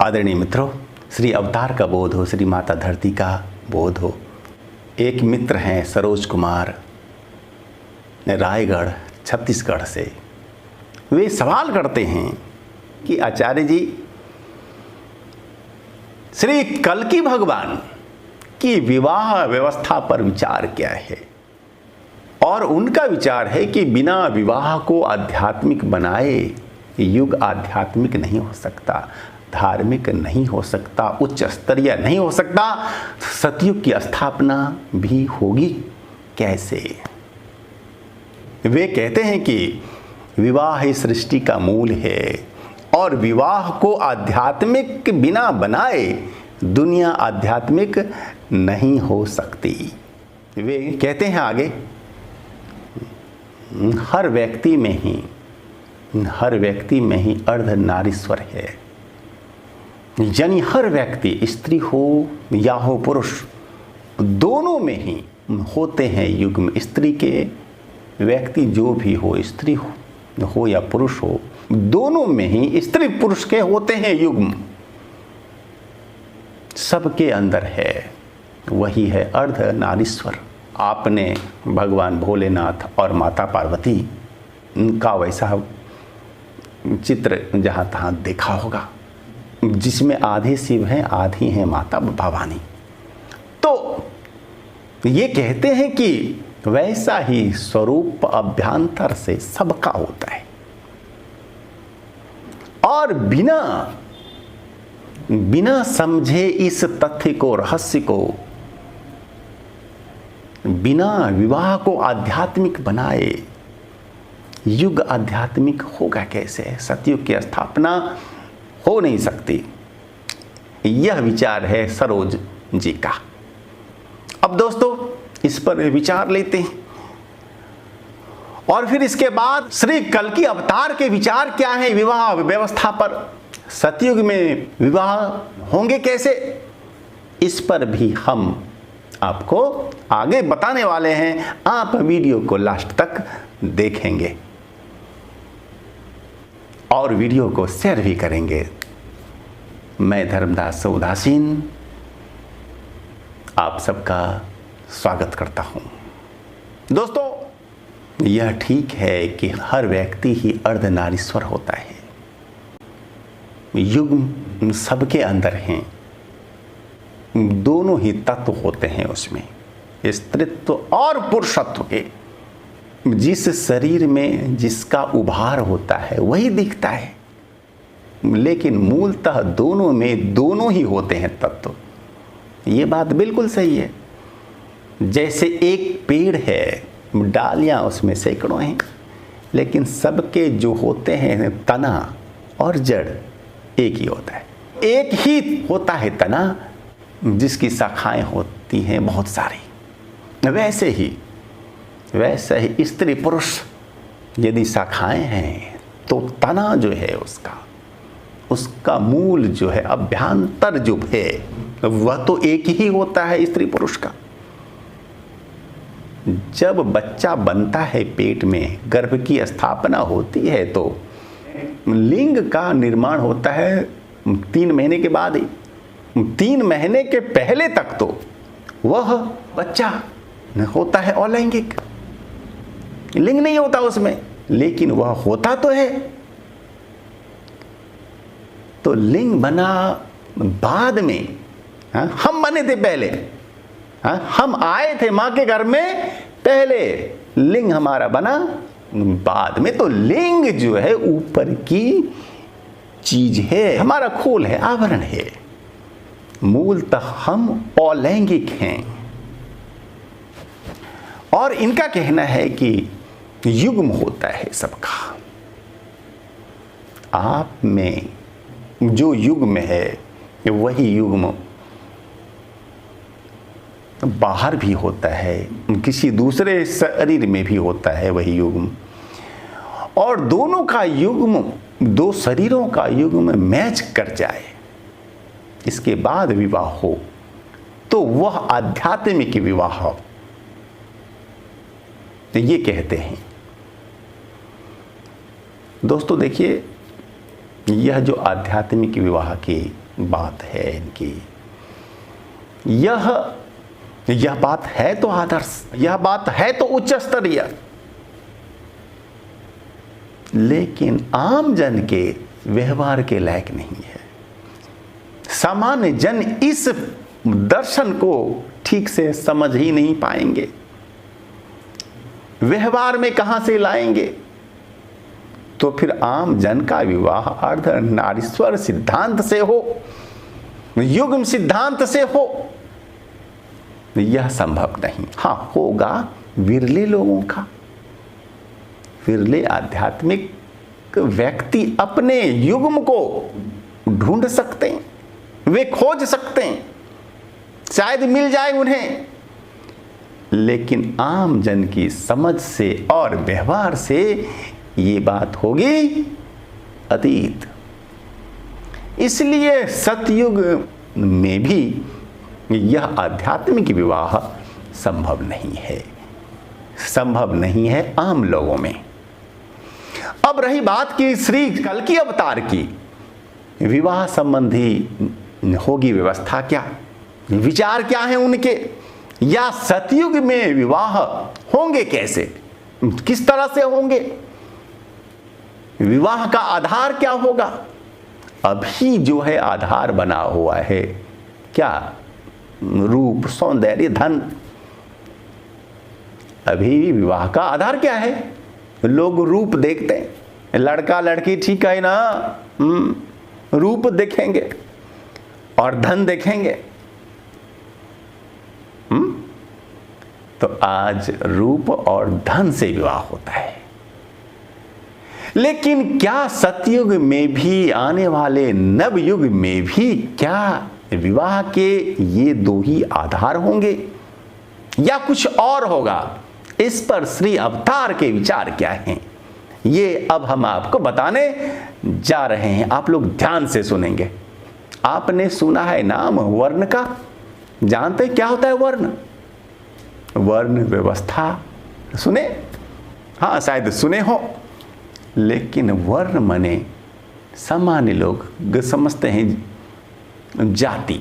आदरणीय मित्रों, श्री अवतार का बोध हो, श्री माता धरती का बोध हो। एक मित्र हैं सरोज कुमार, रायगढ़ छत्तीसगढ़ से। वे सवाल करते हैं कि आचार्य जी, श्री कल्कि भगवान की विवाह व्यवस्था पर विचार क्या है? और उनका विचार है कि बिना विवाह को आध्यात्मिक बनाए युग आध्यात्मिक नहीं हो सकता, धार्मिक नहीं हो सकता, उच्च स्तरीय नहीं हो सकता, सतयुग की स्थापना भी होगी कैसे? वे कहते हैं कि विवाह ही सृष्टि का मूल है और विवाह को आध्यात्मिक बिना बनाए दुनिया आध्यात्मिक नहीं हो सकती। वे कहते हैं आगे, हर व्यक्ति में ही अर्धनारीश्वर है। यानी हर व्यक्ति, स्त्री हो या हो पुरुष, दोनों में ही होते हैं युग्म। स्त्री के व्यक्ति जो भी हो, स्त्री हो या पुरुष हो, दोनों में ही स्त्री पुरुष के होते हैं युग्म। सबके अंदर है, वही है अर्धनारीश्वर। आपने भगवान भोलेनाथ और माता पार्वती का वैसा चित्र जहाँ तहाँ देखा होगा, जिसमें आधे शिव हैं, आधी हैं माता भवानी। तो ये कहते हैं कि वैसा ही स्वरूप अभ्यंतर से सबका होता है और बिना समझे इस तथ्य को, रहस्य को, बिना विवाह को आध्यात्मिक बनाए युग आध्यात्मिक होगा कैसे? सतयुग की स्थापना हो नहीं सकती। यह विचार है सरोज जी का। अब दोस्तों, इस पर विचार लेते हैं और फिर इसके बाद श्री कल्कि अवतार के विचार क्या है विवाह व्यवस्था पर। सतयुग में विवाह होंगे कैसे, इस पर भी हम आपको आगे बताने वाले हैं। आप वीडियो को लास्ट तक देखेंगे और वीडियो को शेयर भी करेंगे। मैं धर्मदास उदासीन आप सबका स्वागत करता हूं। दोस्तों, यह ठीक है कि हर व्यक्ति ही अर्धनारीश्वर होता है। युग सबके अंदर हैं, दोनों ही तत्व होते हैं उसमें, स्त्रीत्व और पुरुषत्व के। जिस शरीर में जिसका उभार होता है वही दिखता है, लेकिन मूलतः दोनों में दोनों ही होते हैं तत्व। ये बात बिल्कुल सही है। जैसे एक पेड़ है, डालियां उसमें सैकड़ों हैं, लेकिन सबके जो होते हैं तना और जड़ एक ही होता है। एक ही होता है तना, जिसकी शाखाएं होती हैं बहुत सारी। वैसे ही स्त्री पुरुष यदि शाखाएं हैं तो तना जो है उसका मूल जो है, अभ्यंतर जो है, वह तो एक ही होता है स्त्री पुरुष का। जब बच्चा बनता है, पेट में गर्भ की स्थापना होती है, तो लिंग का निर्माण होता है 3 महीने के बाद ही। 3 महीने के पहले तक तो वह बच्चा होता है अलैंगिक, लिंग नहीं होता उसमें, लेकिन वह होता तो है। तो लिंग बना बाद में, हम बने थे पहले, हम आए थे मां के घर में पहले, लिंग हमारा बना बाद में। तो लिंग जो है ऊपर की चीज है, हमारा खोल है, आवरण है। मूलतः हम अलैंगिक हैं। और इनका कहना है कि युग्म होता है सबका। आप में जो युग्म है वही युग्म बाहर भी होता है, किसी दूसरे शरीर में भी होता है वही युग्म। और दोनों का युग्म, दो शरीरों का युग्म मैच कर जाए, इसके बाद विवाह हो तो वह आध्यात्मिक विवाह हो। तो ये कहते हैं दोस्तों देखिए, यह जो आध्यात्मिक विवाह की बात है इनकी, यह बात है तो आदर्श, यह बात है तो उच्च स्तरीय, लेकिन आम जन के व्यवहार के लायक नहीं है। सामान्य जन इस दर्शन को ठीक से समझ ही नहीं पाएंगे, व्यवहार में कहां से लाएंगे। तो फिर आम जन का विवाह अर्ध नारीश्वर सिद्धांत से हो, युग्म सिद्धांत से हो, यह संभव नहीं। हां, होगा विरले लोगों का, विरले आध्यात्मिक व्यक्ति अपने युग्म को ढूंढ सकते हैं, वे खोज सकते हैं, शायद मिल जाए उन्हें, लेकिन आम जन की समझ से और व्यवहार से ये बात होगी अतीत। इसलिए सतयुग में भी यह आध्यात्मिक विवाह संभव नहीं है, संभव नहीं है आम लोगों में। अब रही बात की श्री कल्कि अवतार की, विवाह संबंधी होगी व्यवस्था क्या, विचार क्या है उनके, या सतयुग में विवाह होंगे कैसे, किस तरह से होंगे, विवाह का आधार क्या होगा। अभी जो है आधार बना हुआ है क्या, रूप, सौंदर्य, धन। अभी विवाह का आधार क्या है, लोग रूप देखते हैं, लड़का लड़की ठीक है ना, रूप देखेंगे और धन देखेंगे। तो आज रूप और धन से विवाह होता है, लेकिन क्या सतयुग में भी, आने वाले नवयुग में भी क्या विवाह के ये दो ही आधार होंगे या कुछ और होगा। इस पर श्री अवतार के विचार क्या हैं, ये अब हम आपको बताने जा रहे हैं। आप लोग ध्यान से सुनेंगे। आपने सुना है नाम वर्ण का, जानते क्या होता है वर्ण? वर्ण व्यवस्था सुने? हाँ, शायद सुने हो, लेकिन वर्ण माने सामान्य लोग समझते हैं जाति।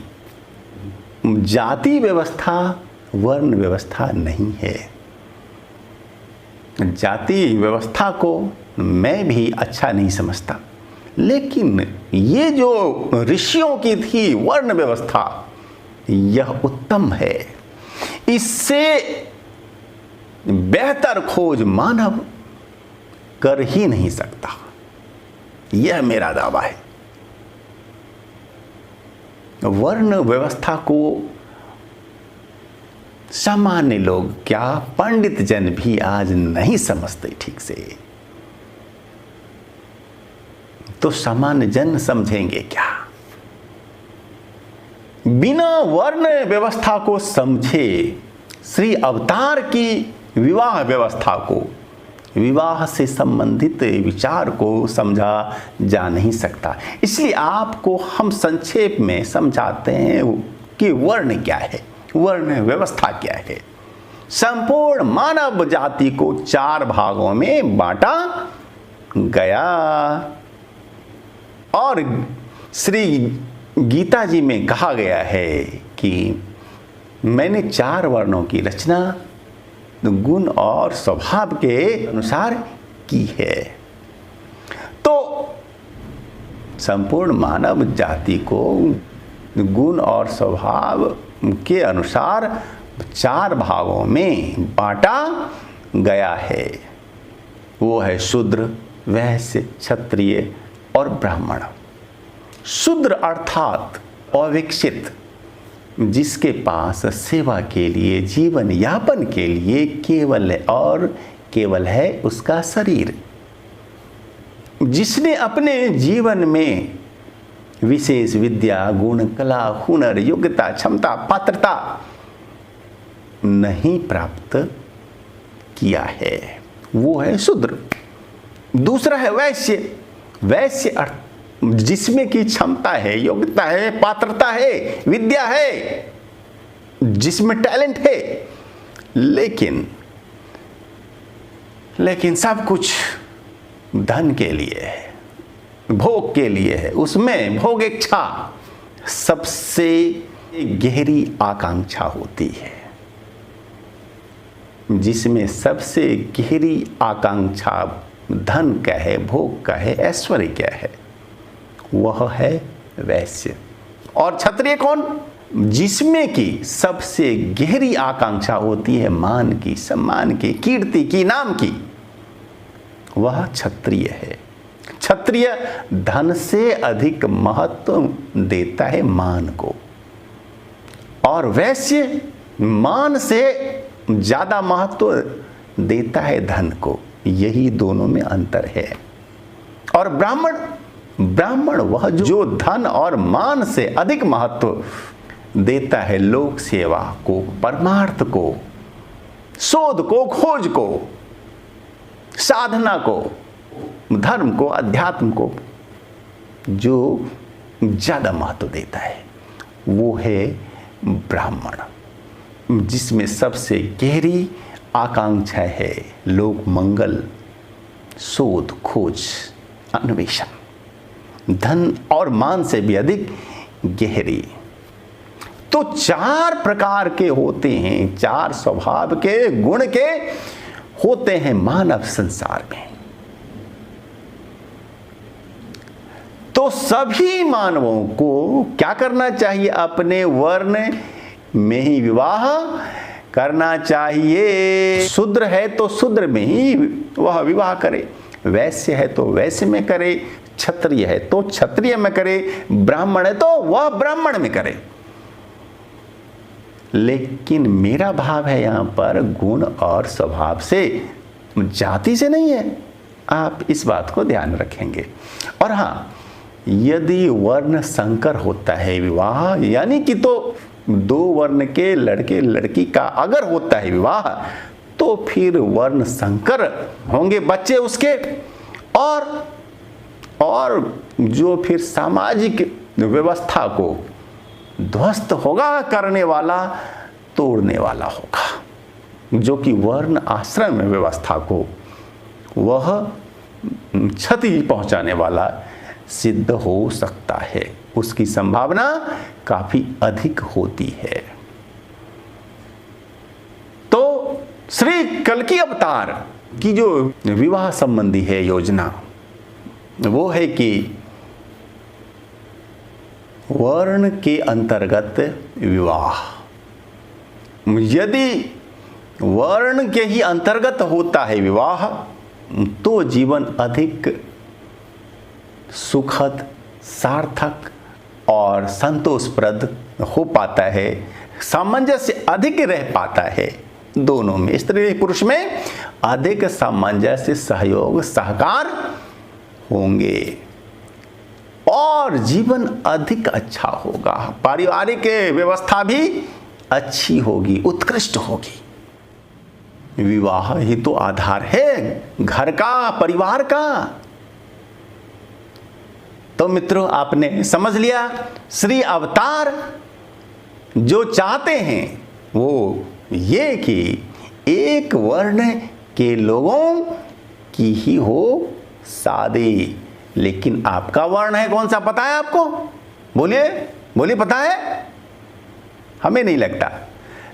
जाति व्यवस्था वर्ण व्यवस्था नहीं है। जाति व्यवस्था को मैं भी अच्छा नहीं समझता, लेकिन ये जो ऋषियों की थी वर्ण व्यवस्था, यह उत्तम है। इससे बेहतर खोज मानव कर ही नहीं सकता, यह मेरा दावा है। वर्ण व्यवस्था को सामान्य लोग क्या, पंडित जन भी आज नहीं समझते ठीक से, तो सामान्य जन समझेंगे क्या? बिना वर्ण व्यवस्था को समझे श्री अवतार की विवाह व्यवस्था को, विवाह से संबंधित विचार को समझा जा नहीं सकता। इसलिए आपको हम संक्षेप में समझाते हैं कि वर्ण क्या है, वर्ण व्यवस्था क्या है। संपूर्ण मानव जाति को 4 भागों में बांटा गया, और श्री गीता जी में कहा गया है कि मैंने 4 वर्णों की रचना गुण और स्वभाव के अनुसार की है। तो संपूर्ण मानव जाति को गुण और स्वभाव के अनुसार 4 भागों में बांटा गया है। वो है शूद्र, वैश्य, क्षत्रिय और ब्राह्मण। शूद्र अर्थात अविकसित, जिसके पास सेवा के लिए, जीवन यापन के लिए केवल और केवल है उसका शरीर, जिसने अपने जीवन में विशेष विद्या, गुण, कला, हुनर, योग्यता, क्षमता, पात्रता नहीं प्राप्त किया है, वो है शूद्र। दूसरा है वैश्य। वैश्य अर्थ जिसमें की क्षमता है, योग्यता है, पात्रता है, विद्या है, जिसमें टैलेंट है, लेकिन सब कुछ धन के लिए है, भोग के लिए है। उसमें भोग इच्छा सबसे गहरी आकांक्षा होती है। जिसमें सबसे गहरी आकांक्षा धन का है, भोग का है, ऐश्वर्य क्या है, वह है वैश्य। और क्षत्रिय कौन? जिसमें की सबसे गहरी आकांक्षा होती है मान की, सम्मान की, कीर्ति की, नाम की, वह क्षत्रिय है। क्षत्रिय धन से अधिक महत्व देता है मान को, और वैश्य मान से ज्यादा महत्व देता है धन को। यही दोनों में अंतर है। और ब्राह्मण वह जो धन और मान से अधिक महत्व देता है लोक सेवा को, परमार्थ को, शोध को, खोज को, साधना को, धर्म को, अध्यात्म को जो ज्यादा महत्व देता है, वो है ब्राह्मण। जिसमें सबसे गहरी आकांक्षा है लोक मंगल, शोध, खोज, अन्वेषण, धन और मान से भी अधिक गहरी। तो 4 प्रकार के होते हैं, 4 स्वभाव के, गुण के होते हैं मानव संसार में। तो सभी मानवों को क्या करना चाहिए? अपने वर्ण में ही विवाह करना चाहिए। शूद्र है तो शूद्र में ही वह विवाह करे, वैश्य है तो वैश्य में करे, क्षत्रिय है तो क्षत्रिय में करे, ब्राह्मण है तो वह ब्राह्मण में करे। लेकिन मेरा भाव है यहां पर गुण और स्वभाव से, जाति से नहीं है। आप इस बात को ध्यान रखेंगे। और हाँ, यदि वर्ण संकर होता है विवाह, यानी कि तो 2 वर्ण के लड़के लड़की का अगर होता है विवाह, तो फिर वर्ण संकर होंगे बच्चे उसके, और जो फिर सामाजिक व्यवस्था को ध्वस्त होगा करने वाला, तोड़ने वाला होगा, जो कि वर्ण आश्रम व्यवस्था को वह क्षति पहुंचाने वाला सिद्ध हो सकता है। उसकी संभावना काफी अधिक होती है। तो श्री कल्कि अवतार की जो विवाह संबंधी है योजना, वो है कि वर्ण के अंतर्गत विवाह। यदि वर्ण के ही अंतर्गत होता है विवाह, तो जीवन अधिक सुखद, सार्थक और संतोषप्रद हो पाता है। सामंजस्य अधिक रह पाता है दोनों में, स्त्री पुरुष में अधिक सामंजस्य, सहयोग, सहकार होंगे और जीवन अधिक अच्छा होगा। पारिवारिक व्यवस्था भी अच्छी होगी, उत्कृष्ट होगी। विवाह ही तो आधार है घर का, परिवार का। तो मित्रों, आपने समझ लिया, श्री अवतार जो चाहते हैं वो ये कि एक वर्ण के लोगों की ही हो शादी। लेकिन आपका वर्ण है कौन सा, पता है आपको? बोलिए बोलिए, पता है? हमें नहीं लगता,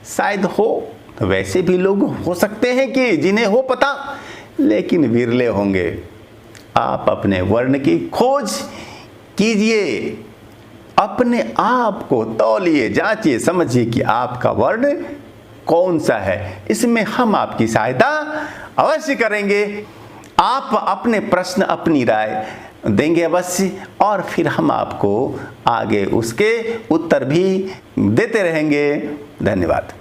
शायद हो। तो वैसे भी लोग हो सकते हैं कि जिन्हें हो पता, लेकिन विरले होंगे। आप अपने वर्ण की खोज कीजिए, अपने आप को तौलिए, जांचिए, समझिए कि आपका वर्ण कौन सा है। इसमें हम आपकी सहायता अवश्य करेंगे। आप अपने प्रश्न, अपनी राय देंगे अवश्य, और फिर हम आपको आगे उसके उत्तर भी देते रहेंगे। धन्यवाद।